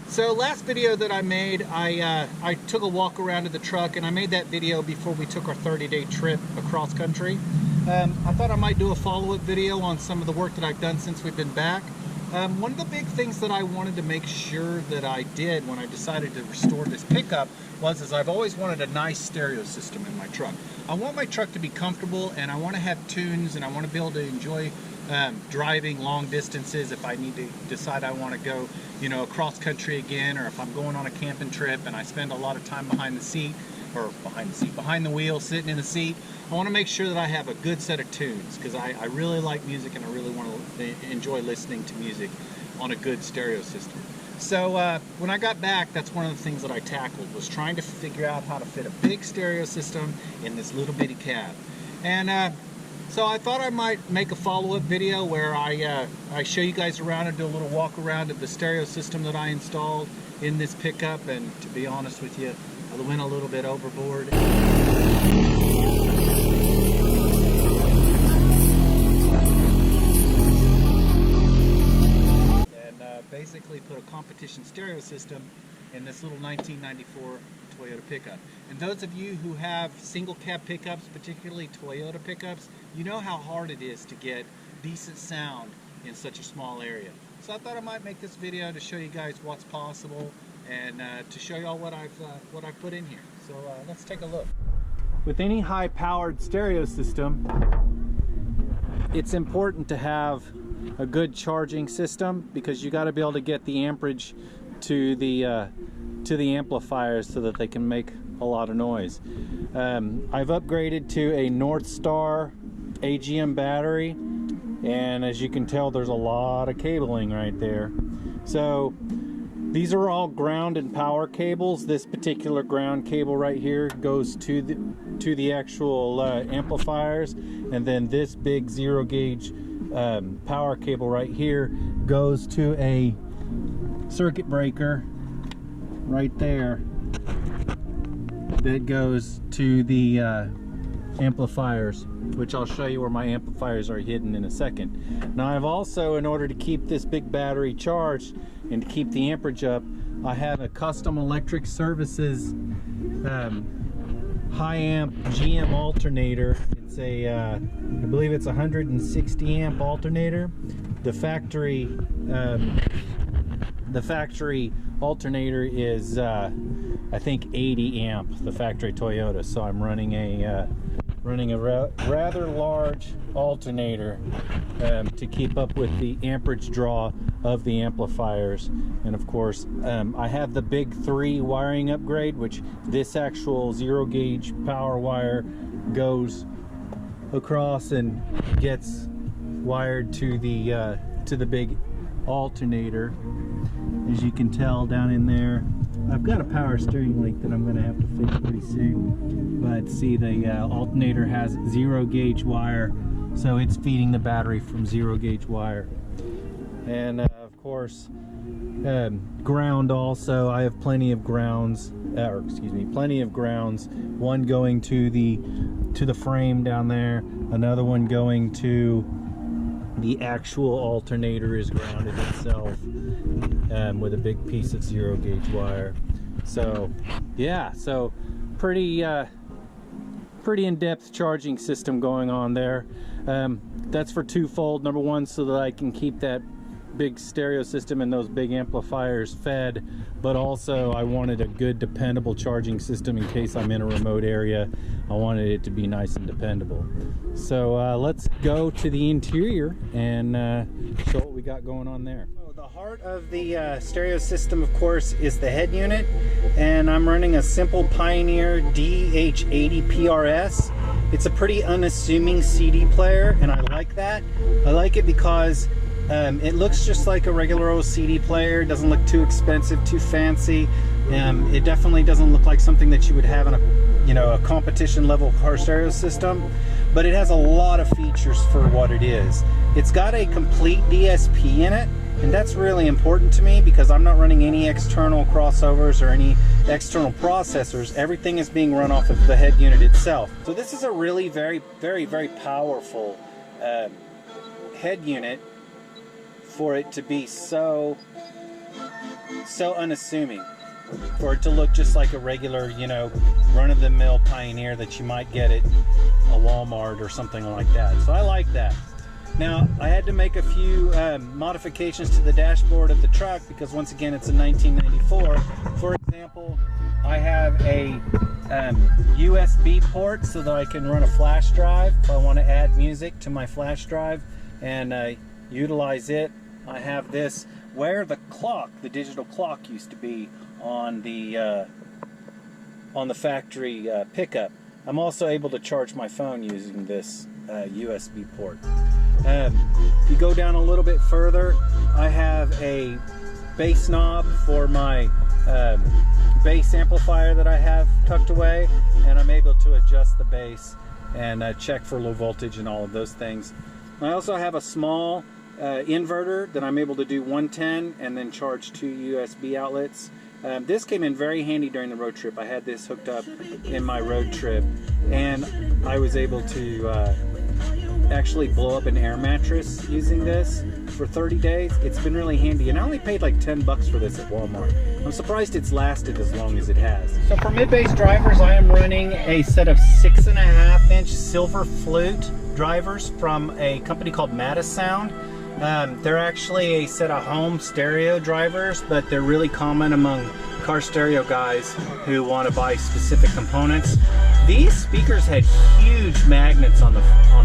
So last video that I made, I took a walk around to the truck, and I made that video before we took our 30-day trip across country. I thought I might do a follow-up video on some of the work that I've done since we've been back. One of the big things that I wanted to make sure that I did when I decided to restore this pickup was I've always wanted a nice stereo system in my truck. I want my truck to be comfortable, and I want to have tunes, and I want to be able to enjoy driving long distances if I need to decide I want to go, you know, across country again, or if I'm going on a camping trip and I spend a lot of time behind the wheel, sitting in the seat. I want to make sure that I have a good set of tunes, because I really like music, and I really want to enjoy listening to music on a good stereo system. So when I got back, that's one of the things that I tackled, was trying to figure out how to fit a big stereo system in this little bitty cab. And so I thought I might make a follow-up video where I show you guys around and do a little walk around of the stereo system that I installed in this pickup. And to be honest with you, I went a little bit overboard. And basically put a competition stereo system in this little 1994 Toyota pickup. And those of you who have single cab pickups, particularly Toyota pickups, you know how hard it is to get decent sound in such a small area. So I thought I might make this video to show you guys what's possible, and to show you all what I've put in here. So let's take a look. With any high-powered stereo system, it's important to have a good charging system, because you got to be able to get the amperage to the amplifiers so that they can make a lot of noise. I've upgraded to a North Star AGM battery, and as you can tell, there's a lot of cabling right there. So these are all ground and power cables. This particular ground cable right here goes to the actual amplifiers, and then this big 0 gauge power cable right here goes to a circuit breaker right there that goes to the amplifiers, which I'll show you where my amplifiers are hidden in a second. Now I've also, in order to keep this big battery charged and to keep the amperage up, I have a Custom Electric Services high amp GM alternator. It's a I believe it's a 160 amp alternator. The factory alternator is I think 80 amp, the factory Toyota. So I'm running a rather large alternator to keep up with the amperage draw of the amplifiers. And of course, I have the big 3 wiring upgrade, which this actual 0 gauge power wire goes across and gets wired to the big alternator. As you can tell down in there, I've got a power steering link that I'm going to have to fix pretty soon. But see, the alternator has 0 gauge wire, so it's feeding the battery from 0 gauge wire. And of course, ground also. I have plenty of grounds, plenty of grounds. One going to the frame down there, another one going to the actual alternator is grounded itself with a big piece of 0 gauge wire. So yeah, so pretty in-depth charging system going on there. That's for twofold. Number one, so that I can keep that big stereo system and those big amplifiers fed, but also I wanted a good dependable charging system in case I'm in a remote area. I wanted it to be nice and dependable. So let's go to the interior and show what we got going on there. So the heart of the stereo system, of course, is the head unit, and I'm running a simple Pioneer DH80 PRS. It's a pretty unassuming CD player, and I like that. I like it because it looks just like a regular old CD player. It doesn't look too expensive, too fancy. It definitely doesn't look like something that you would have in a competition level car stereo system, but it has a lot of features for what it is. It's got a complete DSP in it, and that's really important to me because I'm not running any external crossovers or any external processors. Everything is being run off of the head unit itself. So this is a really very powerful head unit for it to be so unassuming, for it to look just like a regular, run-of-the-mill Pioneer that you might get at a Walmart or something like that. So I like that. Now, I had to make a few modifications to the dashboard of the truck because, once again, it's a 1994. For example, I have a USB port so that I can run a flash drive if I want to add music to my flash drive and utilize it. I have this where the digital clock used to be on the factory pickup. I'm also able to charge my phone using this USB port. If you go down a little bit further, I have a bass knob for my bass amplifier that I have tucked away, and I'm able to adjust the bass and check for low voltage and all of those things. I also have a small inverter that I'm able to do 110 and then charge 2 USB outlets. This came in very handy during the road trip. I had this hooked up in my road trip, and I was able to actually blow up an air mattress using this for 30 days. It's been really handy, and I only paid like 10 bucks for this at Walmart. I'm surprised it's lasted as long as it has. So for mid-bass drivers, I am running a set of 6.5-inch silver flute drivers from a company called Mattis Sound. They're actually a set of home stereo drivers, but they're really common among car stereo guys who want to buy specific components. These speakers had huge magnets on the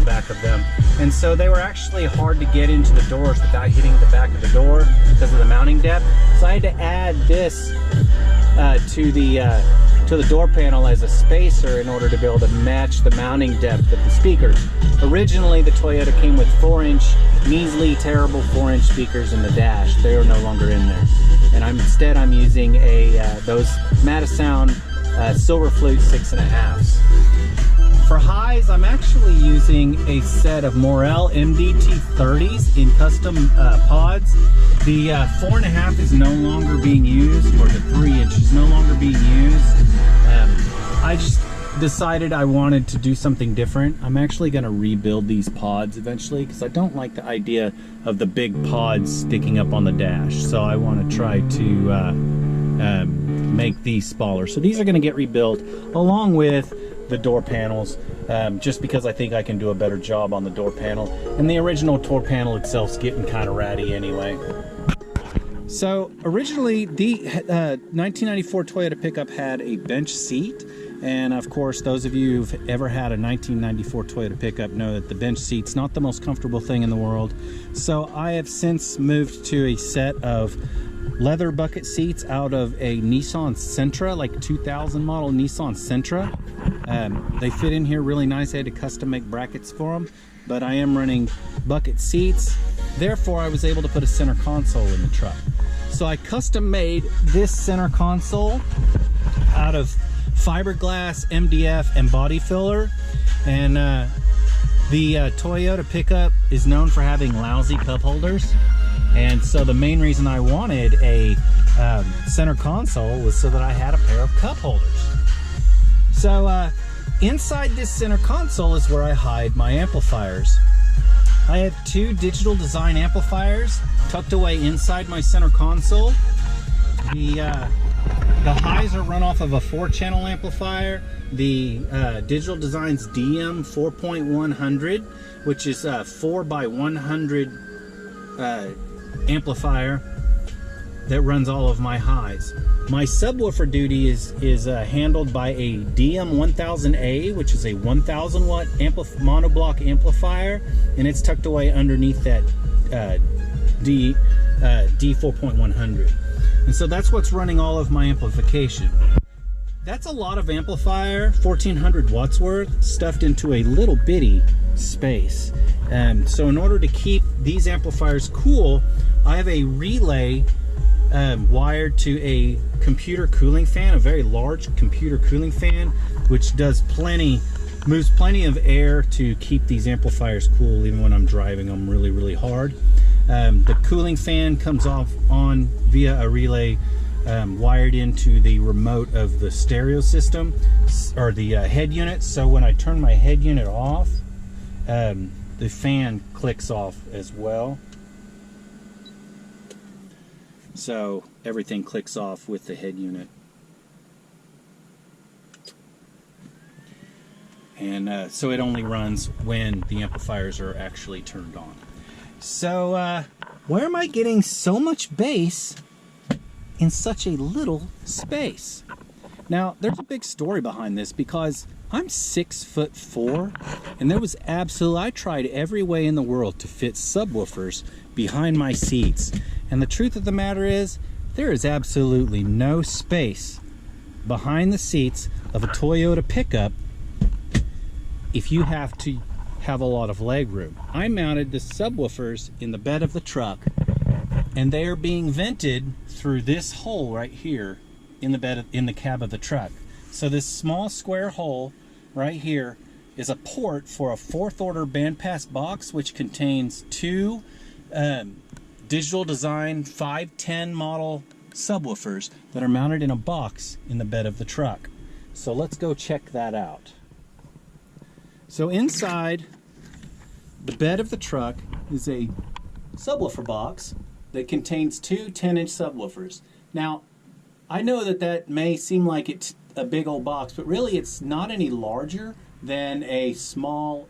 back of them, and so they were actually hard to get into the doors without hitting the back of the door because of the mounting depth. So I had to add this to the door panel as a spacer in order to be able to match the mounting depth of the speakers. Originally, the Toyota came with 4-inch, measly, terrible 4-inch speakers in the dash. They are no longer in there, and instead I'm using those Mattis Sound Silver Flute 6.5s. For highs, I'm actually using a set of Morel MDT30s in custom pods. The 4.5 is no longer being used, or the 3-inch is no longer being used. I just decided I wanted to do something different. I'm actually going to rebuild these pods eventually because I don't like the idea of the big pods sticking up on the dash. So I want to try to make these smaller. So these are going to get rebuilt along with the door panels, just because I think I can do a better job on the door panel. And the original door panel itself is getting kind of ratty anyway. So originally the 1994 Toyota pickup had a bench seat, and of course those of you who've ever had a 1994 Toyota pickup know that the bench seat's not the most comfortable thing in the world. So I have since moved to a set of leather bucket seats out of a Nissan Sentra, like 2000 model Nissan Sentra. They fit in here really nice. I had to custom make brackets for them, but I am running bucket seats. Therefore, I was able to put a center console in the truck. So I custom made this center console out of fiberglass, MDF, and body filler. And the Toyota pickup is known for having lousy cup holders. And so the main reason I wanted a center console was so that I had a pair of cup holders. So inside this center console is where I hide my amplifiers. I have 2 digital design amplifiers tucked away inside my center console. The highs are run off of a 4-channel amplifier, the Digital Designs DM 4.100, which is 4 by 100 amplifier that runs all of my highs. My subwoofer duty is handled by a DM1000A, which is a 1000 watt monoblock amplifier, and it's tucked away underneath that D4.100. And so that's what's running all of my amplification. That's a lot of amplifier, 1400 watts worth, stuffed into a little bitty space. So in order to keep these amplifiers cool, I have a relay wired to a computer cooling fan, a very large computer cooling fan, which moves plenty of air to keep these amplifiers cool even when I'm driving them really, really hard. The cooling fan comes on via a relay wired into the remote of the stereo system, or the head unit. So when I turn my head unit off, the fan clicks off as well. So everything clicks off with the head unit. And so it only runs when the amplifiers are actually turned on. So where am I getting so much bass in such a little space? Now, there's a big story behind this, because I'm 6'4", and I tried every way in the world to fit subwoofers behind my seats. And the truth of the matter is, there is absolutely no space behind the seats of a Toyota pickup if you have to have a lot of leg room. I mounted the subwoofers in the bed of the truck, and they are being vented through this hole right here in the cab of the truck. So this small square hole right here is a port for a 4th order bandpass box, which contains two Digital Design 510 model subwoofers that are mounted in a box in the bed of the truck. So let's go check that out. So inside the bed of the truck is a subwoofer box that contains two 10-inch subwoofers. Now, I know that may seem like it's a big old box, but really it's not any larger than a small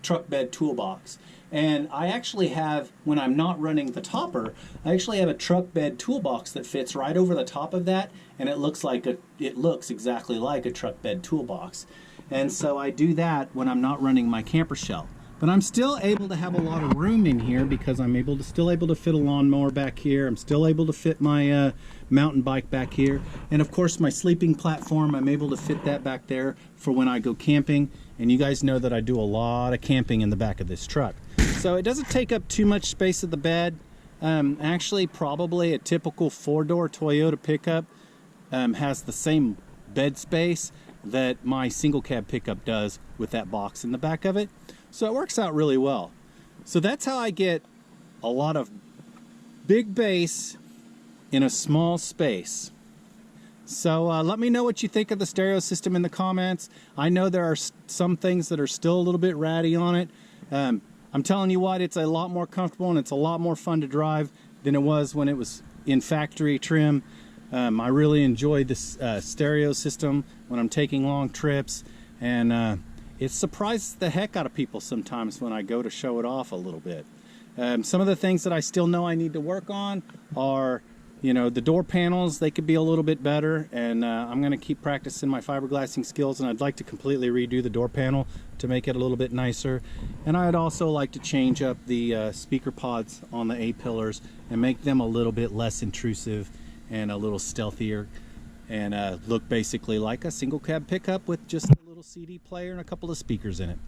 truck bed toolbox. And I actually have, when I'm not running the topper, I actually have a truck bed toolbox that fits right over the top of that, and it looks exactly like a truck bed toolbox. And so I do that when I'm not running my camper shell. But I'm still able to have a lot of room in here, because I'm still able to fit a lawnmower back here. I'm still able to fit my mountain bike back here. And of course my sleeping platform, I'm able to fit that back there for when I go camping. And you guys know that I do a lot of camping in the back of this truck. So it doesn't take up too much space of the bed. Actually, probably a typical 4-door Toyota pickup has the same bed space that my single cab pickup does with that box in the back of it. So it works out really well. So that's how I get a lot of big bass in a small space. So let me know what you think of the stereo system in the comments. I know there are some things that are still a little bit ratty on it. I'm telling you what, it's a lot more comfortable and it's a lot more fun to drive than it was when it was in factory trim. I really enjoy this stereo system when I'm taking long trips, and it surprises the heck out of people sometimes when I go to show it off a little bit. Some of the things that I still know I need to work on are, the door panels. They could be a little bit better, and I'm going to keep practicing my fiberglassing skills, and I'd like to completely redo the door panel to make it a little bit nicer. And I'd also like to change up the speaker pods on the A-pillars and make them a little bit less intrusive and a little stealthier, and look basically like a single cab pickup with just a little CD player and a couple of speakers in it.